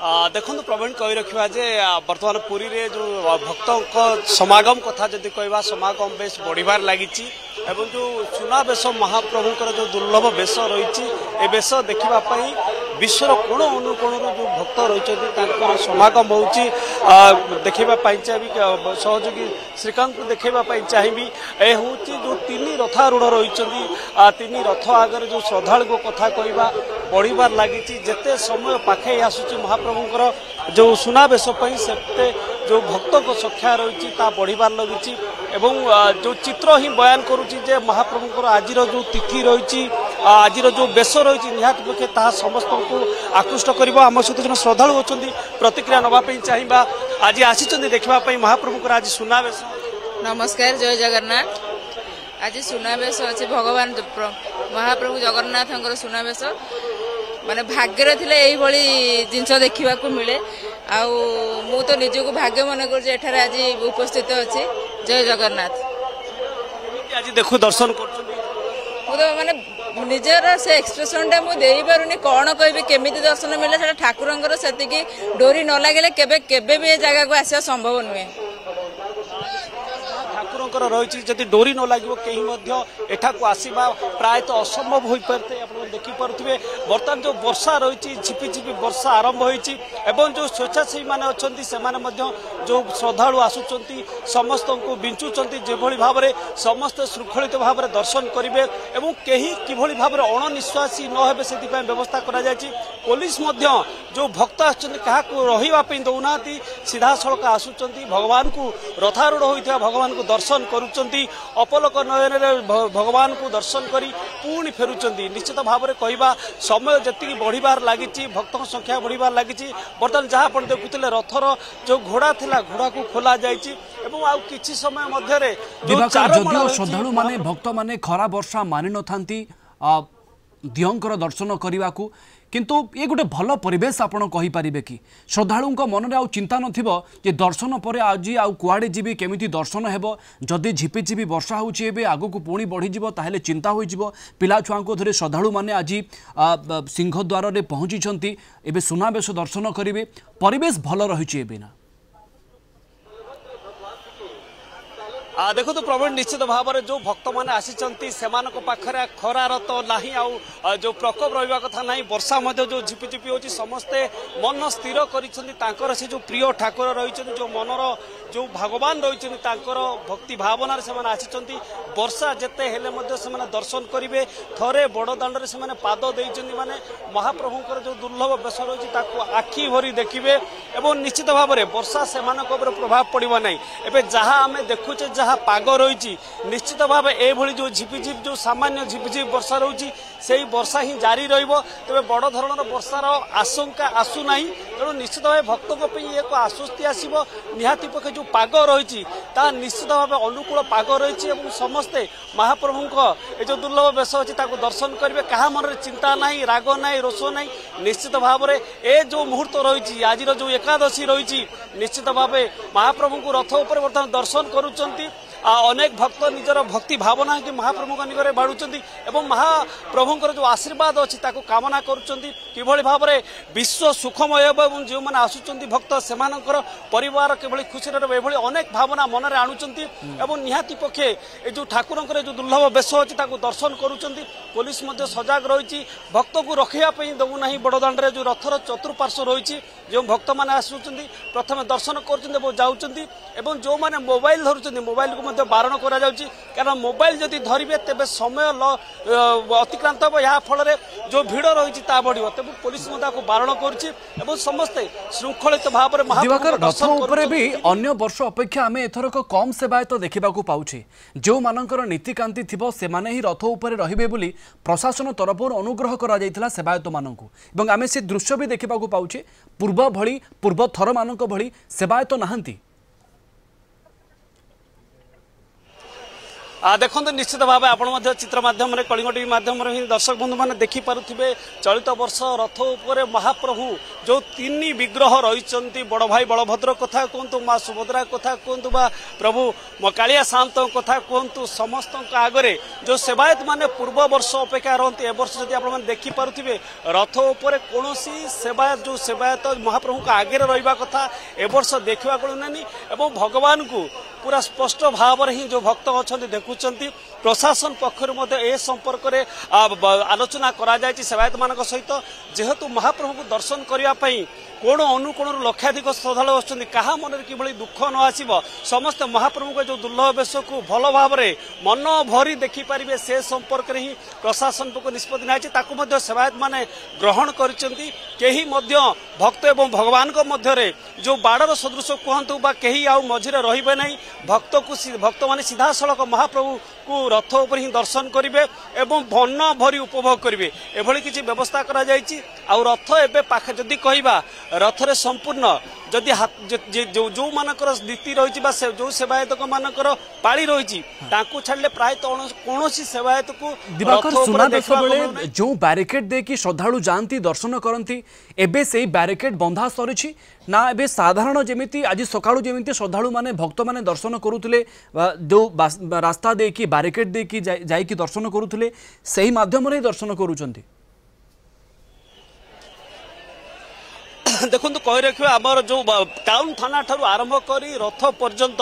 देखो प्रवीण कही रखा जे बर्तमान पुरी रे जो भक्त समागम कथा जदि कहवा समागम बेस बढ़िबार लगी एवं जो सुनावेश महाप्रभुंकर जो दुर्लभ वेश रही बेश देखापी विश्वर कोण अनुकोण जो भक्त रही समागम हो देखापी चाहिए सहयोगी श्रीकांत को देखापी चाहिए ए हूँ जो तीन रथारूढ़ रही तीन रथ आगे जो श्रद्धा कथा कहवा बढ़िबार लगी जिते समय पाखे आसूँ महाप्रभुंकर जो सुनावेश से जो भक्त को संख्या रही बढ़िबार लगी एवं जो चित्र ही बयान करुच्चे महाप्रभुंकर आज जो तिथि रही आज जो बेश रही निहाती पक्षे ता समस्त को आकृष्ट कर आम सहित जो श्रद्धालु अच्छा प्रतिक्रिया नापी चाहिए आज आसी देखापी महाप्रभुंकर आज सुनावेश। नमस्कार, जय जगन्नाथ। आज सुनावेश अच्छे भगवान महाप्रभु जगन्नाथ सुनावेश माने भाग्य थे यही जिनस देखा मिले मु तो निजक भाग्य मन कर आज उपस्थित अच्छी। जय जगन्नाथ। आज देखो दर्शन कर माने निजर से एक्सप्रेशन टा मुझे पारुनी कौन कह केमी दर्शन मिले से ठाकुर से डोरी न लगे केबे भी जगह को आसा संभव नुहे। ठाकुर रही जदि डोरी न लगे कहीं एठाक आसवा प्रायतः असंभव हो पारे आप देखिपे। बर्तमान जो वर्षा रही झिपिझिपि वर्षा आरंभ होती जो स्वेच्छासेवी मैंने अच्छा से जो श्रद्धालु आसुंच समस्त को विंचुंट जो भाव में समस्त श्रृंखलित भाव में दर्शन करेंगे और कहीं किभली भाव में अणनिश्वासी नहे से व्यवस्था कर पुलिस जो भक्त क्या रही दौना सीधा सड़क आसुंच भगवान को रथारूढ़ होता भगवान को दर्शन करुँच अपलक नयन भगवान को दर्शन करी पुणी फेरुंच। निश्चित भाव में कहवा समय जी बढ़िबार लगी भक्त संख्या बढ़िबार लगी बर्तमान जहाँ आप देखुले रथर जो घोड़ा थिला घोड़ा को खोला जाइए किसी समय मध्य श्रद्धालु माने भक्त माने खरा वर्षा मानि न थांती दियंकर दर्शन करने को किंतु ये गोटे भल परिवेश आपण कहि पारिबे कि श्रद्धालु मन में आउ चिंता नथिबो जे दर्शन पर आज आउ कुआडे जीवी केमिति दर्शन हेबो जदि झिपिझिपि वर्षा होउछि एबे आगु को पुणी बढ़ी जिवो ताहेले चिंता होई जिवो पिला छुआ को धरे श्रद्धालु माने आज सिंहद्वार रे पहुंची छंती एबे सुनावेश दर्शन करिवे परिवेश भल रहिछि एबे ना। देखो तो प्रवीण निश्चित भाव में जो भक्त मैंने आसी पाखे खरार तो ना जो प्रकोप रहा कथा ना वर्षा जो झिपिझिपि हो समस्ते मन स्थिर कर जो प्रिय ठाकुर रही जो मनर जो भगवान रही भक्ति भावना से आसी वर्षा जिते हेले दर्शन करेंगे थरे बड़दाण्ड से पाद देते माने महाप्रभुंर जो दुर्लभ बेश रही आखि भरी देखिए और निश्चित भाव में वर्षा से प्रभाव पड़ो ना एवं जहाँ आम देखुचे जहाँ पाग रही निश्चित भाव एभली जो झिपिझिप जो सामान्य झिपिझिप वर्षा रही से वर्षा ही जारी तेज बड़ धरण वर्षार आशंका आसूना तेणु निश्चित भाव भक्त एक आश्वस्ति आसो निहाती पक्षे जो पाग रही निश्चित भाव अनुकूल पाग रही समस्ते महाप्रभु जो दुर्लभ बेश अच्छी दर्शन करेंगे क्या मन में चिंता ना राग ना रोष ना निश्चित भाव में ए जो मुहूर्त रही आज जो एकादशी रही निश्चित भाव महाप्रभु को रथ उपर बर्तमान दर्शन करुँच अनेक भक्त निजर भक्ति भावना कि महाप्रभु निकट बाढ़ुंट और महाप्रभुंर जो आशीर्वाद अच्छी कामना करी भाव में विश्व सुखमय और जो मैंने आसुच्च भक्त से परिवार किभली खुशी रही अनेक भावना मन में आणुंट और निहाती पक्षे जो ठाकुर जो दुर्लभ बेश अच्छी दर्शन करुँच पुलिस सजग रही भक्त को रखापी दौना बड़दाण्ड जो रथर चतुर्पार्श्व रही जो भक्त मैंने आसुच्च प्रथम दर्शन कर जो मैंने मोबाइल धरुंच मोबाइल को बारण कारण मोबाइल जदि धरवे तेज समय अतिक्रांत हम या फल जो भिड़ रही बढ़ तेज पुलिस बारण कर समस्ते श्रृंखलित भाव में भी अन्य वर्ष अपेक्षा आम एथरक कम सेवायत देखा पाऊे जो मानकर नीतिकांति थी से ही रथ उपर रे बोली प्रशासन तरफ अनुग्रह कर सेवायत मानू आम से दृश्य भी देखा पाऊे पूर्व भली पूर्व थर मानक भली सेवायत नहांती। देखो निश्चित भाव आप चित्र मध्यम कलिंग टीवी माध्यम ही दर्शक बंधु मैंने देखिपे चलित वर्ष रथ उपर महाप्रभु जो तीन विग्रह रही बड़ भाई बलभद्र कथा कहतु माँ सुभद्रा कथा कहतु बा प्रभु कालिया शांत कथा कहतु समस्त आगरे जो सेवायत माने पूर्व वर्ष अपेक्षा रहती ए वर्ष जब आप देखिपे रथ उपर कौन सेवायत जो सेवायत महाप्रभु का आगे रहा कथा ए वर्ष देखा मिलूनी एवं भगवान को पूरा स्पष्ट भाव ही जो भक्त अच्छा देखुंट प्रशासन पक्षर ए संपर्क में आलोचना करा सेवायत मान सहित जेहेतु महाप्रभु को दर्शन करने कोण अनुकोण लक्षाधिक श्रद्धा आसुच्च क्या मन कि दुख न आसब समस्त महाप्रभु का जो दुर्लभ बेश को भल भाव में मन भरी देखिपारे से संपर्क में ही प्रशासन को निष्पत्ति नहीं सेवायत माने ग्रहण करी भक्त एवं भगवान मध्य जो बाड़र सदृश कहतु कहीं आउ मझे रे ना भक्त माने सीधा सड़क महाप्रभु को रथ उपर ही दर्शन करेंगे एवं मन भरी उपभोग करेंगे एभली किसी व्यवस्था करा जायछि। आउ रथ एबे पाखे जदि कहबा रथरे संपूर्ण जदि जो मानकर नीति रही जो सेवायत मानकर पाली रही छाड़े प्राय कौन सेवायत को दिवाकर जो बैरिकेड देखी श्रद्धालु जाती दर्शन करती एबे से बैरिकेड बंधा सरी ना एबे साधारण जमी आज सकाळु जमी श्रद्धालु माने भक्त माने दर्शन करुले जो रास्ता देखी बैरिकेड देखी जाइकी दर्शन करुले सही माध्यम रे दर्शन करुचंती। देखो कही रखिए आमर जो टाउन थाना ठारू आरंभ करी रथ पर्यंत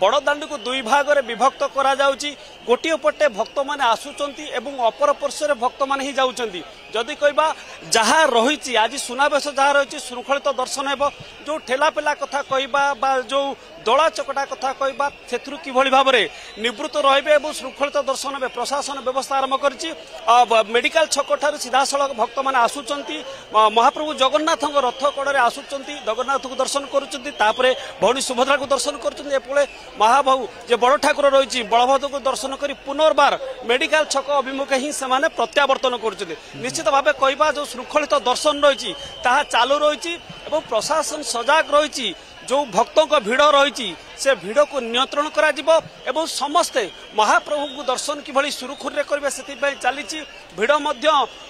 बड़दाण्ड को दुई भाग में विभक्त करा जाउची। गोटे पटे भक्त माने आसुचंती एवं अपर पार्श्व भक्त माने ही जाउचंती। जदि कहबा जहाँ रही आज सुनावेश जहाँ रही श्रृंखलित दर्शन हेब जो ठेला पेला कथा कहबा जो दला चकटा कथा कहबा से किभली भाव में निवृत्त रहिबे एवं श्रृंखलित दर्शन हे प्रशासन व्यवस्था आरंभ करिछि। मेडिकल छक ठारू सीधा सड़क भक्त माने आसुचंती महाप्रभु जगन्नाथ रथ कड़े आसुचंती जगन्नाथ को दर्शन करुचंती तापरे भौणी सुभद्रा को दर्शन करुचंती एपळे महाबाहु जे बड़ ठाकुर रही बलभद्र को दर्शन करी पुनर्बार मेडिकल छक अभिमुखे ही से प्रत्यावर्तन करुचंती। निश्चित भाव कहबा जो श्रृंखलित दर्शन रही ताहा चालू रही एवं प्रशासन सजाग रही जो भक्तों का भिड़ रही से भिड़ को नियंत्रण करा जिवो एवं समस्ते महाप्रभु को दर्शन किभली सुरुखुरे करेंगे से चली भिड़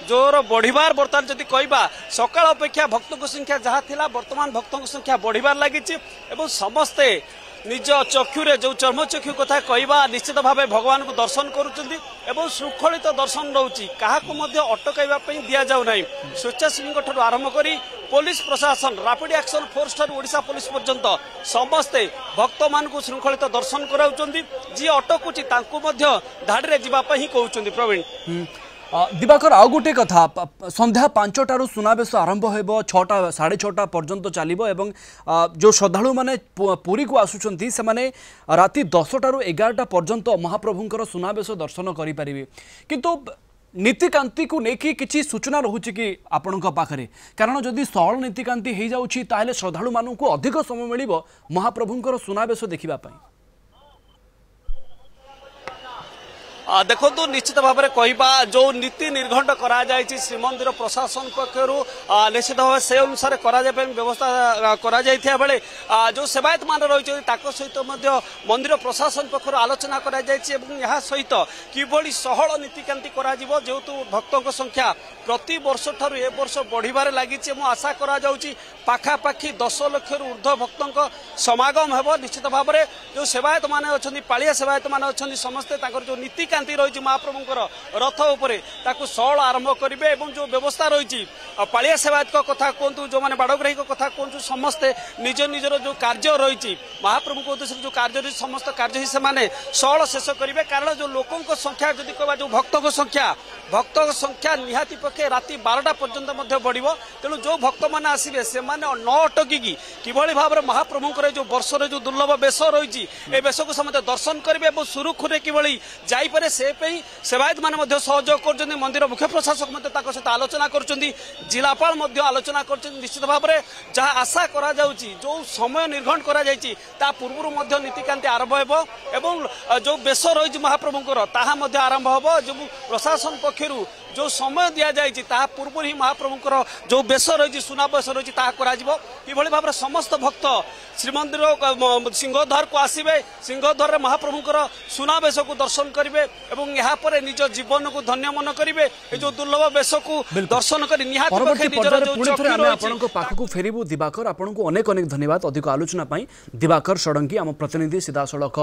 जोर बढ़िबार बर्तमान जदि कहबा सकाळ अपेक्षा भक्त संख्या जहाँ थिला वर्तमान भक्तों संख्या बढ़िबार लगी एवं समस्ते निज चक्षुरे जो चर्मचक्षु कथा कहबा निश्चित भाव भगवान को दर्शन करुचंदी एवं श्रृंखलित दर्शन रोची क्या अटकाइबा दि जाऊ ना। स्वेच्छासेवी ठारू आरंभ करी पुलिस प्रशासन रैपिड एक्शन फोर्स ठारू ओडिशा पुलिस पर्यंत समस्ते भक्त मान को श्रृंखलित दर्शन कराउचंदी जी अटकुची तांको मध्य धाड़ी रे जिबा पई कहउचंदी। प्रवीण दिवाकर आउ गोटे कथा संध्या 5टारू सुनावेश आरंभ होब 6टा 6:30 पर्यंत चलिबो एवं जो श्रद्धालु माने पुरी को आसुचंती से माने राति 10टारू 11टा पर्यंत महाप्रभुंकर सुनावेश दर्शन करि परिबे किंतु नीतिकांति को लेकिन किसी सूचना रोचे कि आपण पाखे कारण जदि सरल नीतिकांति हो जाउछि ताहेले श्रद्धालु मानू को अधिक समय मिलिबो महाप्रभुंकर सुनावेश देखिबा पई। देखो तो निश्चित भाव में कहबा जो नीति निर्घंट करा जायछि श्रीमंदिर प्रशासन पक्षरु निश्चित भाव से अनुसार करा जाय व्यवस्था करा जायथिया बेले जो सेवायत मान रही सहित मंदिर प्रशासन पक्षर आलोचना करा जायछि एवं यह सहित किभली सहल नीतिकांति करा जिवो जेहेतु भक्तों संख्या प्रति वर्ष ठारू ए वर्ष बढ़िबार लागिछि एवं आशा करा जाउछि पाखापाखि 10 लाख ऊर्ध्व भक्तों समागम हेबो। निश्चित भाव में जो सेवायत माने अछंती पालिया सेवायत माने अछंती समस्ते ताकर जो नीतिकांति रही महाप्रभुंकर रथ उपरे ताकु सळ आरंभ करेंगे एवं जो व्यवस्था रही पालिया सेवायत कथा कहतु जो मैंने बाड़ग्राही कथा कहतु समस्ते निज निजर जो कार्य रही महाप्रभु को उद्देश्य जो कार्य रही समस्त कार्य ही से सळ शेष करेंगे कारण जो लोकों संख्या जदि कहबा जो भक्तों संख्या निहाती पक्षे राति 12टा पर्यंत बढ़िबो तेणु जो भक्त मैंने आसबे से न अटकिकी किभली भाव में महाप्रभुंकर जो वर्षर जो दुर्लभ बेश रही ए बेश को समस्त दर्शन करेंगे और सुरुखुरे किभली जाइपारे से सेवायत माने सहयोग कर मंदिर मुख्य प्रशासक सहित आलोचना कर जिलापाल आलोचना कर निश्चित भाव में जहाँ आशा करा जाउची जो समय निर्घंट करा जायछि ता पूर्व नीतिकांति आरंभ हेबो एवं जो बेश रही महाप्रभुंकर ताहा आरंभ हेबो जो प्रशासन पक्षरु जो समय दि जाइए ता पूर्व ही महाप्रभुंकर जो बेश रही सुना बेश रही ये भाव समस्त भक्त श्रीमंदिर सिंहद्वार को आसवे सिंहद्वार महाप्रभुंकर सुनावेश को दर्शन करेंगे और यहाँ निज जीवन को धन्य मन करेंगे जो दुर्लभ बेश को दर्शन कर पाखक फेरबू दिवाकर आपन को अनेक अनेक धन्यवाद अधिक आलोचना दिवाकर षडंगी आम प्रतिनिधि सीधासख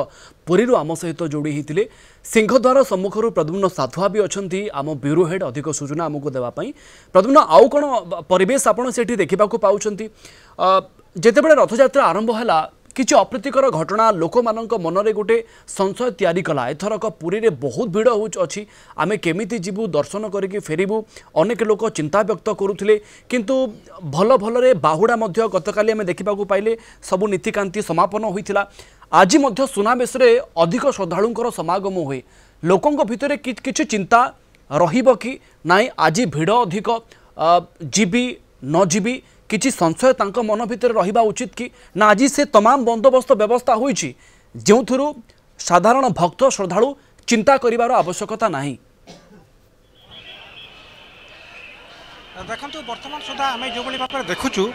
पुरी आम सहित जोड़ी होते सिंहद्वार सम्मुखर प्रद्युम्न साधुआ भी अच्छा आम ब्यूरो हेड अधिक सूचना आमको देवाई प्रद्युम्न आउ कौन परिवेश आपड़ से देखा पाँच जितेबले रथयात्रा आरंभ है किसी अप्रीतिकर घटना लोक मानक मनरे गोटे संशय तैयारी कला एथरक पुरी रे बहुत भिड़ अच्छी आमे केमिति जीवु दर्शन करके फेरबू अनेक लोक चिंता व्यक्त करुले किंतु भल भल बाहुड़ा गतकाली आमे देखा पाइले सबू नीतिकांति समापन होता आज सुनावेश अधिक श्रद्धालुंकर समागम हुए लोकों भितर किछि चिंता रहिबो कि नाई आज भिड़ अधिक जीवी न जीवी किछि संशय तांको मन भितर रहिबा उचित कि ना आज से तमाम बंदोबस्त व्यवस्था होइछि जो थुरु साधारण भक्त श्रद्धालु चिंता करिवार आवश्यकता नाही। देखंतु वर्तमान सुधा आम जो भाव देखुचु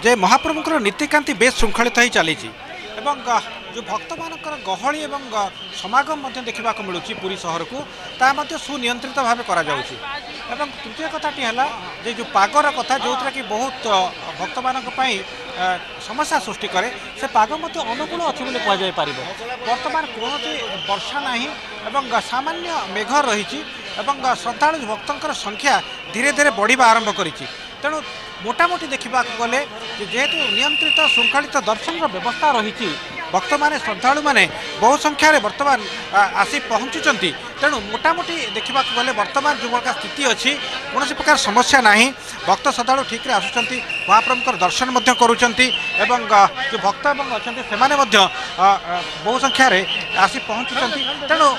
जे महाप्रभुंकर नीतिकांति बेस श्रृंखलित ही चली एवं जो भक्त मानकर गहली एवं समागम देखा मिलूँ पुरी सहर को ता सुनियंत्रित भाव करा जाउछि। एवं तृतीय कथाटी है जे जो पागर कथा जो कि बहुत भक्त मानक समस्या सृष्टि करे से पाग अनुकूल अच्छी बोली कहुपर बर्तमान कौन वर्षा ना सामान्य मेघ रही श्रद्धालु भक्तों संख्या धीरे धीरे बढ़ा आरंभ कर तेणु मोटामोटी देखा गले जेहेतु नियंत्रित श्रृंखलित दर्शन व्यवस्था रही भक्त मैंने श्रद्धालु मैंने बहु संख्यार बर्तमान आसी पहुँचुंट तेणु मोटामोटी देखा गले बर्तमान जो प्रकार स्थिति अच्छी कौन प्रकार समस्या ना भक्त श्रद्धालु ठीक रे आसुचंती महाप्रभुकर दर्शन करुँच जो भक्त अच्छा से बहु संख्यार आसी पहुँचुंट तेणु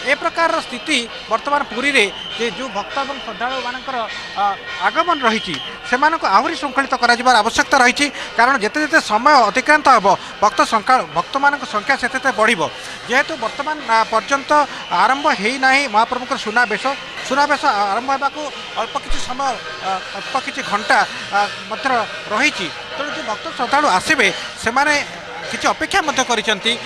ए प्रकार स्थिति वर्तमान पुरी रे जो भक्त और श्रद्धालु मानकर आगमन रही आहरी श्रृंखलित कर आवश्यकता रही कारण जिते जिते समय अतिक्रांत हम भक्त मान संख्या से बढ़ जेहेतु वर्तमान पर्यंत आरंभ होना महाप्रभुकर सुनावेश आरंभ होगा अल्प किसी समय अल्प किसी घंटा रही तेणु जो भक्त श्रद्धालु आसवे से किसी अपेक्षा करिसेंती